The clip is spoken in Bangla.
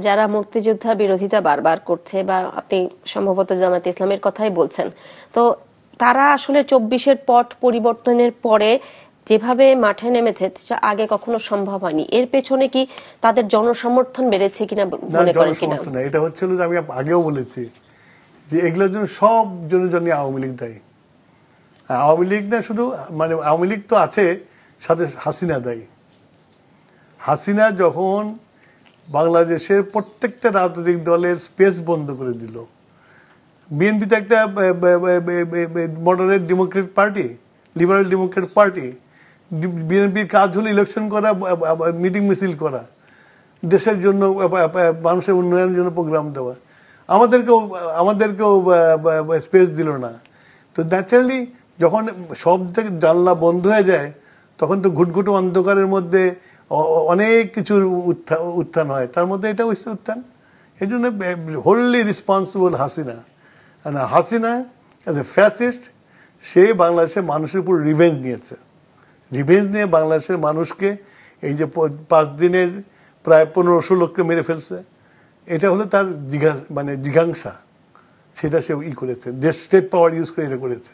যারা মুক্তিযোদ্ধা বিরোধিতা বারবার করছে, বা আপনি সম্ভবত জামায়াত ইসলামের কথাই বলছেন, তো তারা আসলে 24-এর পট পরিবর্তনের পরে যেভাবে মাঠে নেমেছে সেটা আগে কখনো সম্ভব হয়নি। এর পেছনে কি তাদের জনসমর্থন বেড়েছে কিনা মনে করেন কিনা? এটা হচ্ছিল যে আমি আগেও বলেছি যে এগুলোর জন্য সব জন্য আওয়ামী লীগ দায়ী। আওয়ামী লীগ না শুধু, মানে আওয়ামী লীগ তো আছে, সাথে হাসিনা দায়ী। হাসিনা যখন বাংলাদেশের প্রত্যেকটা রাজনৈতিক দলের স্পেস বন্ধ করে দিল, বিএনপি তো একটা moderate Democrat party, liberal Democrat party, বিএনপির কাজ হলো ইলেকশন করা, মিটিং মিছিল করা, দেশের জন্য মানুষের উন্নয়নের জন্য প্রোগ্রাম দেওয়া, আমাদেরকেও স্পেস দিল না। তো ন্যাচারালি যখন সব থেকে জানলা বন্ধ হয়ে যায় তখন তো ঘুটঘুটু অন্ধকারের মধ্যে অনেক কিছুর উত্থান হয়, তার মধ্যে এটা হচ্ছে উত্থান। এই জন্য wholly responsible Hasina. Hasina as a fascist সে বাংলাদেশের মানুষের উপর রিভেঞ্জ নিয়েছে। রিভেঞ্জ নিয়ে বাংলাদেশের মানুষকে এই যে 5 দিনের প্রায় 1500 লোককে মেরে ফেলছে, এটা হলো তার জিঘাংসা। সেটা সে করেছে, দেশ স্টেট পাওয়ার ইউজ করে এটা করেছে।